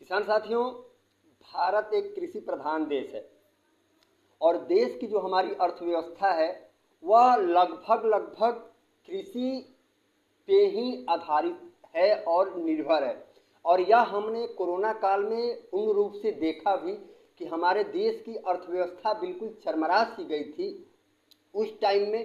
किसान साथियों, भारत एक कृषि प्रधान देश है और देश की जो हमारी अर्थव्यवस्था है वह लगभग कृषि पे ही आधारित है और निर्भर है। और यह हमने कोरोना काल में पूर्ण रूप से देखा भी कि हमारे देश की अर्थव्यवस्था बिल्कुल चरमरा सी गई थी। उस टाइम में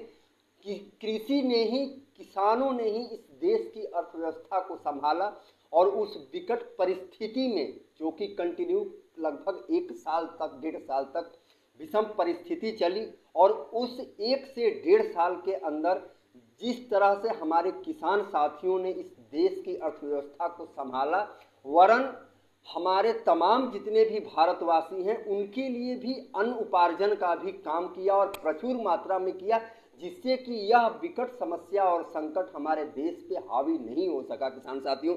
कि कृषि ने ही, किसानों ने ही इस देश की अर्थव्यवस्था को संभाला और उस विकट परिस्थिति में, जो कि कंटिन्यू लगभग 1 साल तक, 1.5 साल तक विषम परिस्थिति चली, और उस 1 से 1.5 साल के अंदर जिस तरह से हमारे किसान साथियों ने इस देश की अर्थव्यवस्था को संभाला, वरन हमारे तमाम जितने भी भारतवासी हैं उनके लिए भी अन्न उपार्जन का भी काम किया और प्रचुर मात्रा में किया, जिससे कि यह विकट समस्या और संकट हमारे देश पे हावी नहीं हो सका किसान साथियों।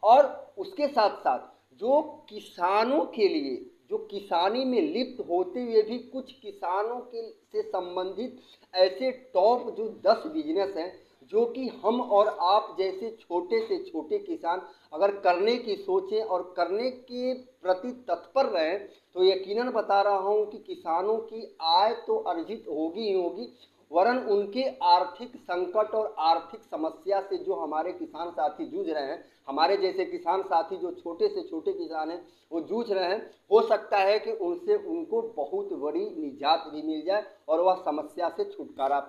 और उसके साथ साथ जो किसानों के लिए, जो किसानी में लिप्त होते हुए भी कुछ किसानों के से संबंधित ऐसे टॉप जो 10 बिजनेस हैं जो कि हम और आप जैसे छोटे से छोटे किसान अगर करने की सोचें और करने के प्रति तत्पर रहें तो यकीनन बता रहा हूं कि किसानों की आय तो अर्जित होगी ही होगी, वरन उनके आर्थिक संकट और आर्थिक समस्या से जो हमारे किसान साथी जूझ रहे हैं, हमारे जैसे किसान साथी जो छोटे से छोटे किसान हैं वो जूझ रहे हैं, हो सकता है कि उनसे उनको बहुत बड़ी निजात भी मिल जाए और वह समस्या से छुटकारा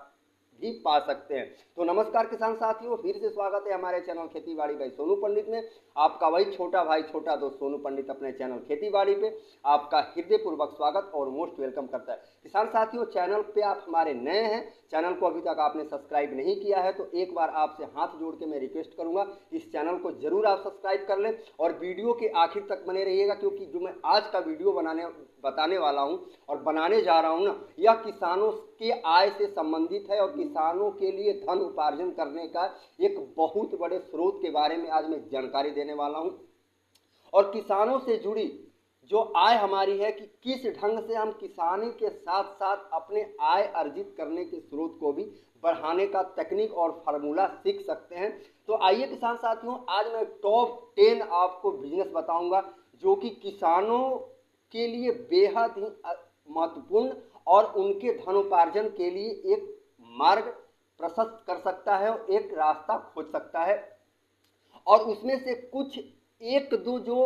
भी पा सकते हैं। तो नमस्कार किसान साथियों, फिर से स्वागत है हमारे चैनल खेती बाड़ी बाई सोनू पंडित में। आपका वही छोटा भाई, छोटा दोस्त सोनू पंडित अपने चैनल खेती बाड़ी पे आपका हृदयपूर्वक स्वागत और मोस्ट वेलकम करता है। किसान साथियों, चैनल पे आप हमारे नए हैं, चैनल को अभी तक आपने सब्सक्राइब नहीं किया है तो एक बार आपसे हाथ जोड़ के मैं रिक्वेस्ट करूंगा इस चैनल को जरूर आप सब्सक्राइब कर लें और वीडियो के आखिर तक बने रहिएगा, क्योंकि जो मैं आज का वीडियो बताने वाला हूं और बनाने जा रहा हूं ना, यह किसानों के आय से संबंधित है और किसानों के लिए धन उपार्जन करने का एक बहुत बड़े स्रोत के बारे में आज मैं जानकारी देने वाला हूं। और किसानों से जुड़ी जो आय हमारी है कि किस ढंग से हम किसानी के साथ साथ अपने आय अर्जित करने के स्रोत को भी बढ़ाने का तकनीक और फार्मूला सीख सकते हैं। तो आइए किसान साथियों, आज मैं टॉप 10 आपको बिजनेस बताऊंगा जो कि किसानों के लिए बेहद ही महत्वपूर्ण और उनके धनोपार्जन के लिए एक मार्ग प्रशस्त कर सकता है और एक रास्ता खोज सकता है। और उसमें से कुछ 1-2 जो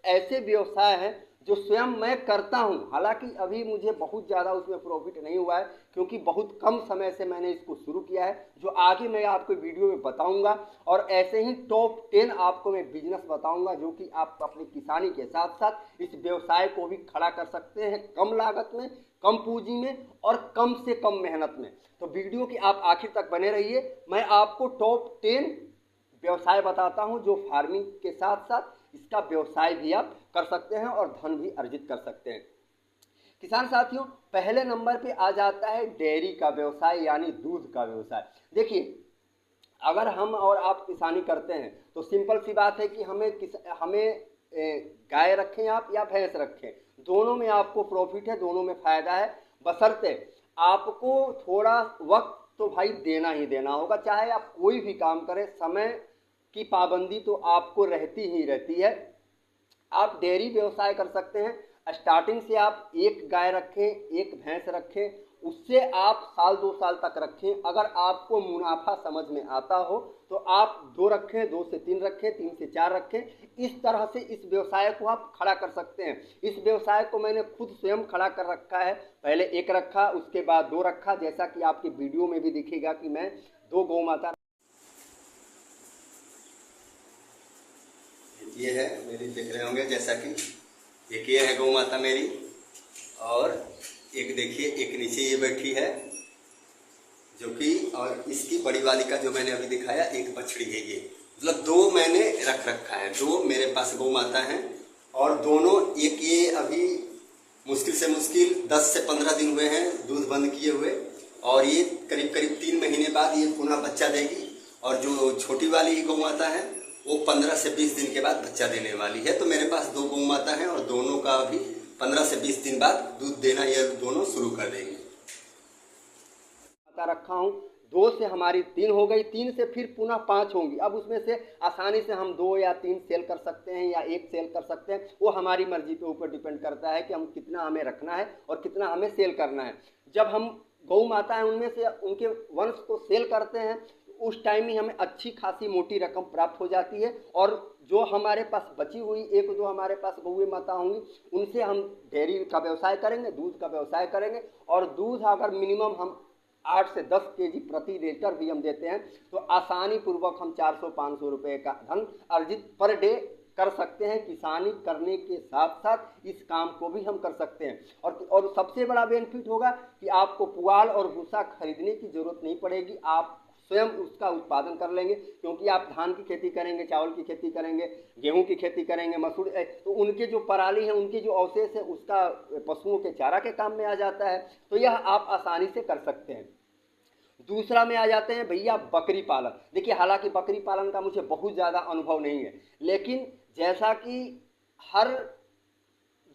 ऐसे व्यवसाय हैं जो स्वयं मैं करता हूं, हालांकि अभी मुझे बहुत ज़्यादा उसमें प्रॉफिट नहीं हुआ है क्योंकि बहुत कम समय से मैंने इसको शुरू किया है, जो आगे मैं आपको वीडियो में बताऊंगा। और ऐसे ही टॉप 10 आपको मैं बिजनेस बताऊंगा जो कि आप अपनी किसानी के साथ साथ इस व्यवसाय को भी खड़ा कर सकते हैं कम लागत में, कम पूंजी में और कम से कम मेहनत में। तो वीडियो की आप आखिर तक बने रहिए। मैं आपको टॉप 10 व्यवसाय बताता हूं जो फार्मिंग के साथ साथ इसका व्यवसाय भी आप कर सकते हैं और धन भी अर्जित कर सकते हैं। किसान साथियों, पहले नंबर पे आ जाता है डेयरी का व्यवसाय यानी दूध का व्यवसाय। देखिए, अगर हम और आप किसानी करते हैं तो सिंपल सी बात है कि हमें गाय रखें आप या भैंस रखें, दोनों में आपको प्रॉफिट है, दोनों में फायदा है, बशर्ते आपको थोड़ा वक्त तो भाई देना ही देना होगा। चाहे आप कोई भी काम करें, समय की पाबंदी तो आपको रहती ही रहती है। आप डेयरी व्यवसाय कर सकते हैं। स्टार्टिंग से आप 1 गाय रखें, 1 भैंस रखें, उससे आप 1-2 साल तक रखें। अगर आपको मुनाफा समझ में आता हो तो आप 2 रखें, 2 से 3 रखें, 3 से 4 रखें। इस तरह से इस व्यवसाय को आप खड़ा कर सकते हैं। इस व्यवसाय को मैंने खुद स्वयं खड़ा कर रखा है। पहले 1 रखा, उसके बाद 2 रखा, जैसा कि आपके वीडियो में भी दिखेगा कि मैं 2 गौ माता, ये है मेरी, देख रहे होंगे जैसा कि एक ये है गौ माता मेरी, और एक देखिए एक नीचे ये बैठी है जो कि, और इसकी बड़ी वाली का जो मैंने अभी दिखाया एक बछड़ी है। ये मतलब 2 मैंने रख रखा है, 2 मेरे पास गौ माता हैं और दोनों, एक ये अभी मुश्किल से मुश्किल 10 से 15 दिन हुए हैं दूध बंद किए हुए, और ये करीब 3 महीने बाद ये पुनः बच्चा देगी। और जो छोटी वाली गौ माता है वो 15 से 20 दिन के बाद बच्चा देने वाली है। तो मेरे पास 2 गौ माता हैं और दोनों का भी 15 से 20 दिन बाद दूध देना ये दोनों शुरू कर देंगे। माता रखा हूँ 2 से हमारी 3 हो गई, 3 से फिर पुनः 5 होंगी। अब उसमें से आसानी से हम 2 या 3 सेल कर सकते हैं या 1 सेल कर सकते हैं, वो हमारी मर्जी पे ऊपर डिपेंड करता है कि हम कितना हमें रखना है और कितना हमें सेल करना है। जब हम गौ माता है उनमें से उनके वंश को सेल करते हैं उस टाइम ही हमें अच्छी खासी मोटी रकम प्राप्त हो जाती है, और जो हमारे पास बची हुई 1-2 हमारे पास गौए माता होंगी उनसे हम डेयरी का व्यवसाय करेंगे, दूध का व्यवसाय करेंगे, और दूध अगर मिनिमम हम 8 से 10 केजी प्रति लीटर भी हम देते हैं तो आसानी पूर्वक हम 400-500 रुपये का धन अर्जित पर डे कर सकते हैं। किसानी करने के साथ साथ इस काम को भी हम कर सकते हैं, और सबसे बड़ा बेनिफिट होगा कि आपको पुआल और भूसा खरीदने की जरूरत नहीं पड़ेगी, आप स्वयं उसका उत्पादन कर लेंगे, क्योंकि आप धान की खेती करेंगे, चावल की खेती करेंगे, गेहूं की खेती करेंगे, मसूर, तो उनके जो पराली है, उनके जो अवशेष है, उसका पशुओं के चारा के काम में आ जाता है, तो यह आप आसानी से कर सकते हैं। दूसरा में आ जाते हैं भैया बकरी पालन। देखिए, हालांकि बकरी पालन का मुझे बहुत ज़्यादा अनुभव नहीं है, लेकिन जैसा कि हर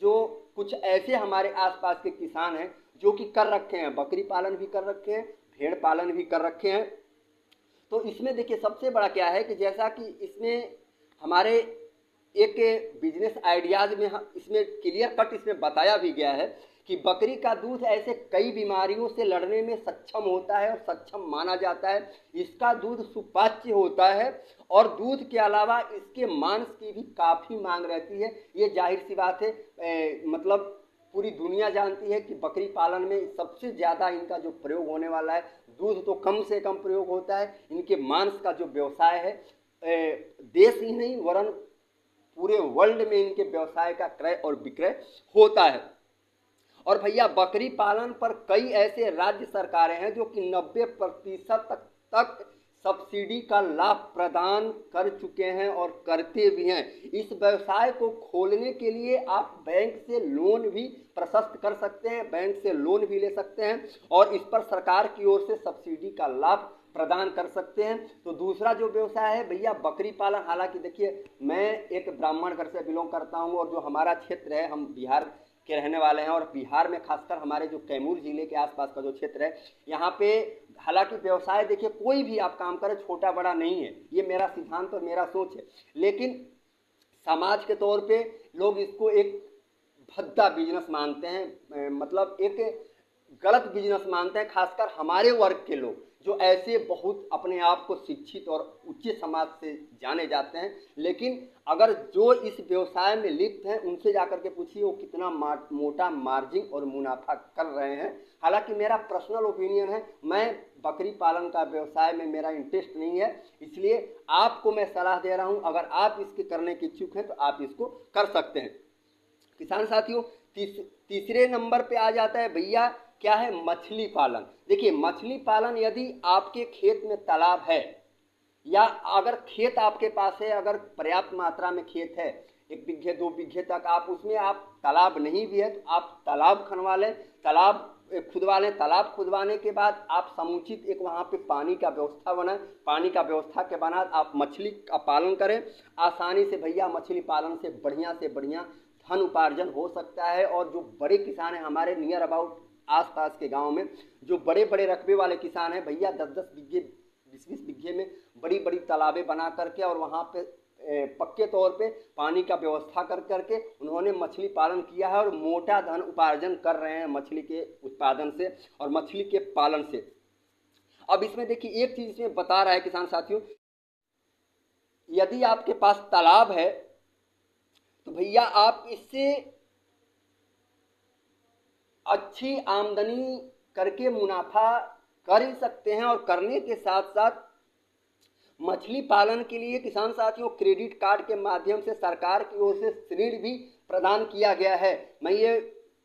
जो कुछ ऐसे हमारे आसपास के किसान हैं जो कि कर रखे हैं, बकरी पालन भी कर रखे हैं, भेड़ पालन भी कर रखे हैं, तो इसमें देखिए सबसे बड़ा क्या है कि जैसा कि इसमें हमारे एक बिजनेस आइडियाज़ में इसमें क्लियर कट इसमें बताया भी गया है कि बकरी का दूध ऐसे कई बीमारियों से लड़ने में सक्षम होता है और सक्षम माना जाता है। इसका दूध सुपाच्य होता है और दूध के अलावा इसके मांस की भी काफ़ी मांग रहती है। ये जाहिर सी बात है, मतलब पूरी दुनिया जानती है कि बकरी पालन में सबसे ज़्यादा इनका जो प्रयोग होने वाला है, दूध तो कम से कम प्रयोग होता है, इनके मांस का जो व्यवसाय है देश ही नहीं वरन पूरे वर्ल्ड में इनके व्यवसाय का क्रय और विक्रय होता है। और भैया बकरी पालन पर कई ऐसे राज्य सरकारें हैं जो कि 90% तक सब्सिडी का लाभ प्रदान कर चुके हैं और करते भी हैं। इस व्यवसाय को खोलने के लिए आप बैंक से लोन भी प्रशस्त कर सकते हैं, बैंक से लोन भी ले सकते हैं और इस पर सरकार की ओर से सब्सिडी का लाभ प्रदान कर सकते हैं। तो दूसरा जो व्यवसाय है भैया बकरी पालन। हालांकि देखिए, मैं एक ब्राह्मण घर से बिलोंग करता हूं और जो हमारा क्षेत्र है, हम बिहार के रहने वाले हैं, और बिहार में खासकर हमारे जो कैमूर जिले के आसपास का जो क्षेत्र है, यहाँ पे हालांकि व्यवसाय देखिए कोई भी आप काम करें छोटा बड़ा नहीं है, ये मेरा सिद्धांत और मेरा सोच है, लेकिन समाज के तौर पे लोग इसको एक भद्दा बिजनेस मानते हैं, मतलब एक गलत बिजनेस मानते हैं, खासकर हमारे वर्ग के लोग जो ऐसे बहुत अपने आप को शिक्षित और उच्च समाज से जाने जाते हैं। लेकिन अगर जो इस व्यवसाय में लिप्त हैं उनसे जाकर के पूछिए वो कितना मोटा मार्जिन और मुनाफा कर रहे हैं। हालांकि मेरा पर्सनल ओपिनियन है, मैं बकरी पालन का व्यवसाय में मेरा इंटरेस्ट नहीं है, इसलिए आपको मैं सलाह दे रहा हूं, अगर आप इसके करने के इच्छुक हैं तो आप इसको कर सकते हैं। किसान साथियों, तीसरे नंबर पे आ जाता है भैया क्या है, मछली पालन। देखिए, मछली पालन यदि आपके खेत में तालाब है या अगर खेत आपके पास है, अगर पर्याप्त मात्रा में खेत है, 1 बीघे 2 बीघे तक, आप उसमें आप तालाब नहीं भी है तो आप तालाब खनवा लें, तालाब खुदवा लें। तालाब खुदवाने के बाद आप समुचित एक वहाँ पे पानी का व्यवस्था बनाएं, पानी का व्यवस्था के बाद आप मछली का पालन करें। आसानी से भैया मछली पालन से बढ़िया धन उपार्जन हो सकता है। और जो बड़े किसान हैं हमारे नियर अबाउट आसपास के गांव में, जो बड़े बड़े रकबे वाले किसान हैं भैया, 10-10 बीघे 20-20 बीघे में बड़ी बड़ी तालाबें बना करके और वहाँ पे पक्के तौर पे पानी का व्यवस्था कर करके उन्होंने मछली पालन किया है और मोटा धन उपार्जन कर रहे हैं मछली के उत्पादन से और मछली के पालन से। अब इसमें देखिए एक चीज़ इसमें बता रहा है किसान साथियों, यदि आपके पास तालाब है तो भैया आप इससे अच्छी आमदनी करके मुनाफा कर ही सकते हैं। और करने के साथ साथ मछली पालन के लिए किसान साथियों क्रेडिट कार्ड के माध्यम से सरकार की ओर से ऋण भी प्रदान किया गया है। मैं ये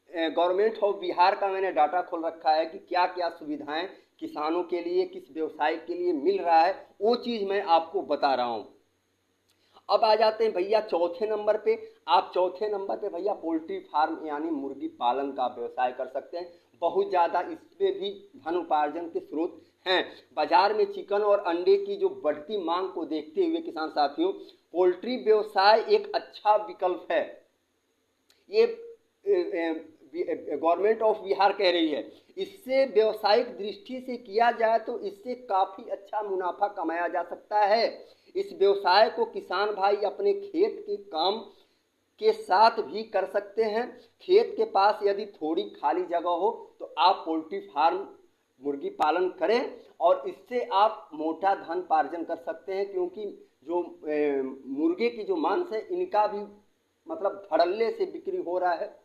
गवर्नमेंट ऑफ बिहार का मैंने डाटा खोल रखा है कि क्या क्या सुविधाएं किसानों के लिए किस व्यवसाय के लिए मिल रहा है, वो चीज़ मैं आपको बता रहा हूँ। अब आ जाते हैं भैया चौथे नंबर पे। आप चौथे नंबर पे भैया पोल्ट्री फार्म यानी मुर्गी पालन का व्यवसाय कर सकते हैं। बहुत ज़्यादा इसमें भी धन उपार्जन के स्रोत हैं। बाजार में चिकन और अंडे की जो बढ़ती मांग को देखते हुए किसान साथियों पोल्ट्री व्यवसाय एक अच्छा विकल्प है। ये गवर्नमेंट ऑफ बिहार कह रही है, इससे व्यवसायिक दृष्टि से किया जाए तो इससे काफ़ी अच्छा मुनाफा कमाया जा सकता है। इस व्यवसाय को किसान भाई अपने खेत के काम के साथ भी कर सकते हैं। खेत के पास यदि थोड़ी खाली जगह हो तो आप पोल्ट्री फार्म, मुर्गी पालन करें और इससे आप मोटा धनपार्जन कर सकते हैं, क्योंकि जो मुर्गे की जो मांस है इनका भी मतलब धड़ल्ले से बिक्री हो रहा है,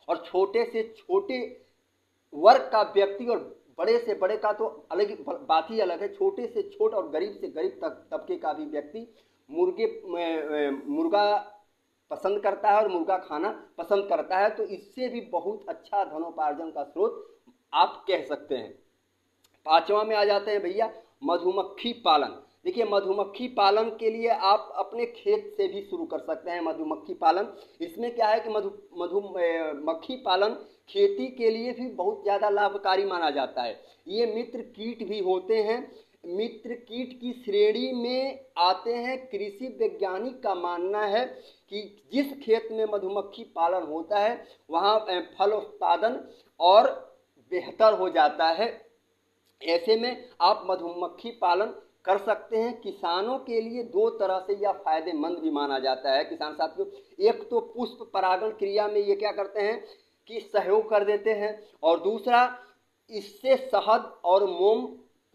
और छोटे से छोटे वर्ग का व्यक्ति और बड़े से बड़े का तो अलग बात ही अलग है, छोटे से छोटा और गरीब से गरीब तबके का भी व्यक्ति मुर्गा पसंद करता है और मुर्गा खाना पसंद करता है। तो इससे भी बहुत अच्छा धनोपार्जन का स्रोत आप कह सकते हैं। पांचवा में आ जाते हैं भैया मधुमक्खी पालन। देखिए, मधुमक्खी पालन के लिए आप अपने खेत से भी शुरू कर सकते हैं मधुमक्खी पालन। इसमें क्या है कि मधुमक्खी पालन खेती के लिए भी बहुत ज़्यादा लाभकारी माना जाता है। ये मित्र कीट भी होते हैं, मित्र कीट की श्रेणी में आते हैं। कृषि वैज्ञानिक का मानना है कि जिस खेत में मधुमक्खी पालन होता है वहाँ फल उत्पादन और बेहतर हो जाता है। ऐसे में आप मधुमक्खी पालन कर सकते हैं। किसानों के लिए दो तरह से यह फायदेमंद भी माना जाता है किसान साथियों। एक तो पुष्प परागण क्रिया में ये क्या करते हैं कि सहयोग कर देते हैं, और दूसरा इससे शहद और मोम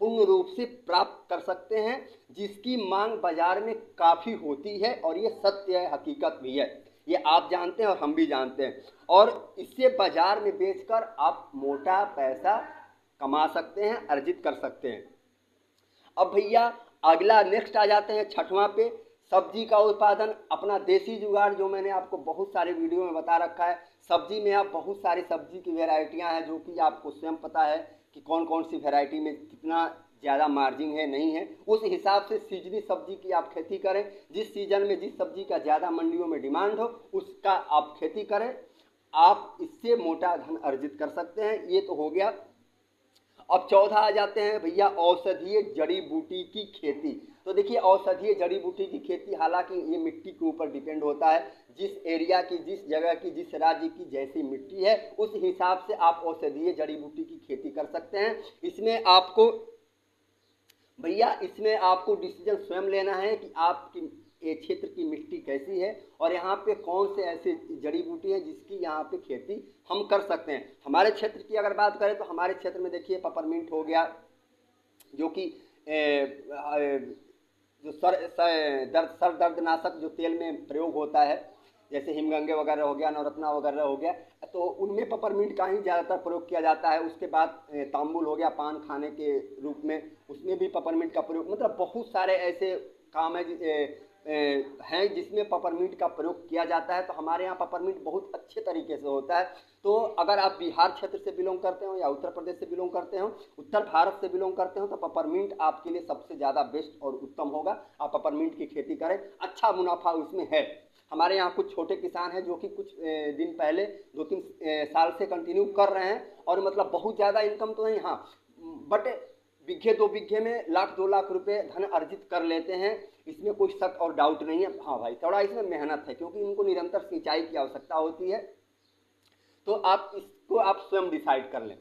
पूर्ण रूप से प्राप्त कर सकते हैं, जिसकी मांग बाजार में काफ़ी होती है, और ये सत्य है, हकीकत भी है, ये आप जानते हैं और हम भी जानते हैं। और इससे बाजार में बेचकर आप मोटा पैसा कमा सकते हैं, अर्जित कर सकते हैं। अब भैया अगला नेक्स्ट आ जाते हैं छठवां पे, सब्जी का उत्पादन। अपना देसी जुगाड़ जो मैंने आपको बहुत सारे वीडियो में बता रखा है। सब्जी में आप बहुत सारी सब्जी की वैरायटियां हैं जो कि आपको स्वयं पता है कि कौन कौन सी वैरायटी में कितना ज़्यादा मार्जिन है, नहीं है। उस हिसाब से सीजनी सब्जी की आप खेती करें। जिस सीजन में जिस सब्जी का ज़्यादा मंडियों में डिमांड हो उसका आप खेती करें, आप इससे मोटा धन अर्जित कर सकते हैं। ये तो हो गया। अब चौथा आ जाते हैं भैया औषधीय जड़ी बूटी की खेती। तो देखिए, औषधीय जड़ी बूटी की खेती हालांकि ये मिट्टी के ऊपर डिपेंड होता है, जिस एरिया की, जिस जगह की, जिस राज्य की जैसी मिट्टी है उस हिसाब से आप औषधीय जड़ी बूटी की खेती कर सकते हैं। इसमें आपको भैया डिसीजन स्वयं लेना है कि आपकी ये क्षेत्र की मिट्टी कैसी है और यहाँ पे कौन से ऐसे जड़ी बूटी है जिसकी यहाँ पे खेती हम कर सकते हैं। हमारे क्षेत्र की अगर बात करें तो हमारे क्षेत्र में देखिए पेपरमिंट हो गया, जो कि जो सर दर्दनाशक जो तेल में प्रयोग होता है, जैसे हिमगंगे वगैरह हो गया, नवरत्ना वगैरह हो गया, तो उनमें पेपरमिंट का ही ज़्यादातर प्रयोग किया जाता है। उसके बाद तांबुल हो गया पान खाने के रूप में, उसमें भी पेपरमिंट का प्रयोग, मतलब बहुत सारे ऐसे काम हैं जिसमें पेपरमिंट का प्रयोग किया जाता है। तो हमारे यहाँ पेपरमिंट बहुत अच्छे तरीके से होता है। तो अगर आप बिहार क्षेत्र से बिलोंग करते हो या उत्तर प्रदेश से बिलोंग करते हो, उत्तर भारत से बिलोंग करते हो, तो पेपरमिंट आपके लिए सबसे ज़्यादा बेस्ट और उत्तम होगा। आप पेपरमिंट की खेती करें, अच्छा मुनाफा उसमें है। हमारे यहाँ कुछ छोटे किसान हैं जो कि कुछ दिन पहले 2-3 साल से कंटिन्यू कर रहे हैं, और मतलब बहुत ज़्यादा इनकम तो नहीं, हाँ, बट बीघे 2 बीघे में 1-2 लाख रुपए धन अर्जित कर लेते हैं। इसमें कोई शक और डाउट नहीं है। हाँ भाई, थोड़ा इसमें मेहनत है क्योंकि इनको निरंतर सिंचाई की आवश्यकता होती है। तो आप इसको आप स्वयं डिसाइड कर लें।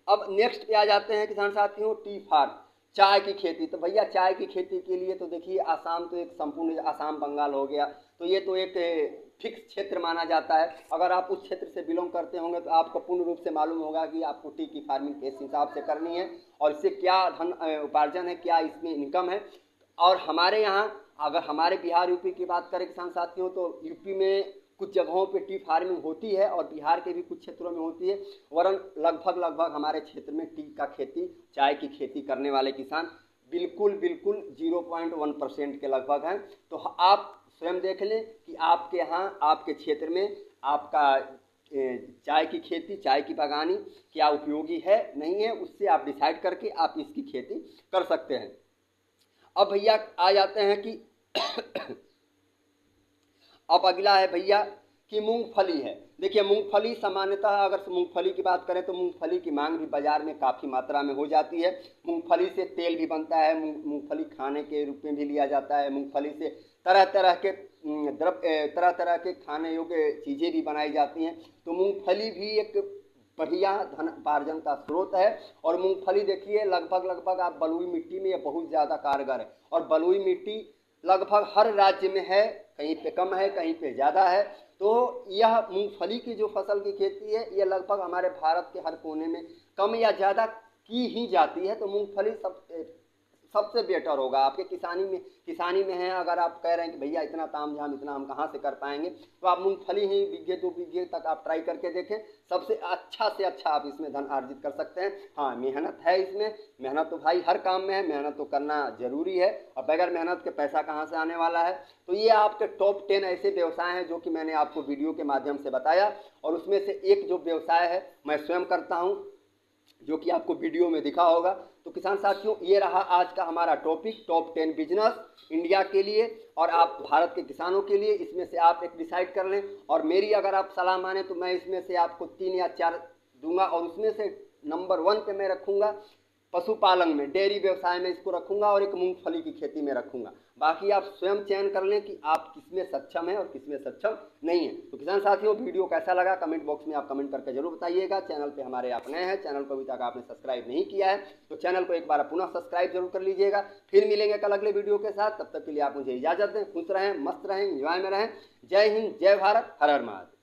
अब नेक्स्ट पे आ जाते हैं किसान साथियों, टी फार्म, चाय की खेती। तो भैया चाय की खेती के लिए तो देखिए आसाम तो एक संपूर्ण आसाम बंगाल हो गया, तो ये तो एक फिक्स क्षेत्र माना जाता है। अगर आप उस क्षेत्र से बिलोंग करते होंगे तो आपको पूर्ण रूप से मालूम होगा कि आपको टी की फार्मिंग किस हिसाब से करनी है और इससे क्या धन उपार्जन है, क्या इसमें इनकम है। और हमारे यहाँ अगर हमारे बिहार यूपी की बात करें किसान साथियों, तो यूपी में कुछ जगहों पे टी फार्मिंग होती है और बिहार के भी कुछ क्षेत्रों में होती है, वरन लगभग हमारे क्षेत्र में टी का खेती, चाय की खेती करने वाले किसान बिल्कुल 0.1% के लगभग हैं। तो आप स्वयं देख लें कि आपके यहाँ, आपके क्षेत्र में आपका चाय की खेती, चाय की बागानी क्या उपयोगी है, नहीं है, उससे आप डिसाइड करके आप इसकी खेती कर सकते हैं। अब भैया आ जाते हैं कि अब अगला है भैया कि मूंगफली है। देखिए मूंगफली सामान्यतः अगर मूंगफली की बात करें तो मूंगफली की मांग भी बाजार में काफ़ी मात्रा में हो जाती है। मूंगफली से तेल भी बनता है, मूंगफली खाने के रूप में भी लिया जाता है। मूंगफली से तरह तरह के तरह तरह के खाने योग्य चीज़ें भी बनाई जाती हैं। तो मूंगफली भी एक बढ़िया धन उपार्जन का स्रोत है। और मूंगफली देखिए लगभग आप बलुई मिट्टी में ये बहुत ज़्यादा कारगर है, और बलुई मिट्टी लगभग हर राज्य में है, कहीं पे कम है कहीं पे ज़्यादा है। तो यह मूंगफली की जो फसल की खेती है ये लगभग हमारे भारत के हर कोने में कम या ज़्यादा की ही जाती है। तो मूंगफली सबसे बेटर होगा आपके किसानी में है। अगर आप कह रहे हैं कि भैया इतना ताम झाम इतना हम कहाँ से कर पाएंगे, तो आप मूंगफली ही बीघे 2 बीघे तक आप ट्राई करके देखें, सबसे अच्छा से अच्छा आप इसमें धन अर्जित कर सकते हैं। हाँ, मेहनत है इसमें, मेहनत तो भाई हर काम में है, मेहनत तो करना जरूरी है, और बगैर मेहनत के पैसा कहाँ से आने वाला है। तो ये आपके टॉप 10 ऐसे व्यवसाय हैं जो कि मैंने आपको वीडियो के माध्यम से बताया, और उसमें से एक जो व्यवसाय है मैं स्वयं करता हूँ, जो कि आपको वीडियो में दिखा होगा। तो किसान साथियों, ये रहा आज का हमारा टॉपिक, टॉप 10 बिजनेस इंडिया के लिए और आप भारत के किसानों के लिए। इसमें से आप एक डिसाइड कर लें, और मेरी अगर आप सलाह माने तो मैं इसमें से आपको 3 या 4 दूंगा, और उसमें से नंबर 1 पे मैं रखूँगा पशुपालन में, डेयरी व्यवसाय में इसको रखूँगा, और एक मूंगफली की खेती में रखूँगा। बाकी आप स्वयं चयन कर लें कि आप किसमें सक्षम हैं और किसमें सक्षम नहीं है। तो किसान साथियों, वीडियो कैसा लगा कमेंट बॉक्स में आप कमेंट करके जरूर बताइएगा। चैनल पे हमारे आप नए हैं, चैनल को अभी तक आपने सब्सक्राइब नहीं किया है तो चैनल को एक बार पुनः सब्सक्राइब जरूर कर लीजिएगा। फिर मिलेंगे कल अगले वीडियो के साथ, तब तक के लिए आप मुझे इजाजत दें। खुश रहें, मस्त रहें, एंजॉय में रहें। जय हिंद, जय भारत, हर हर महादेव।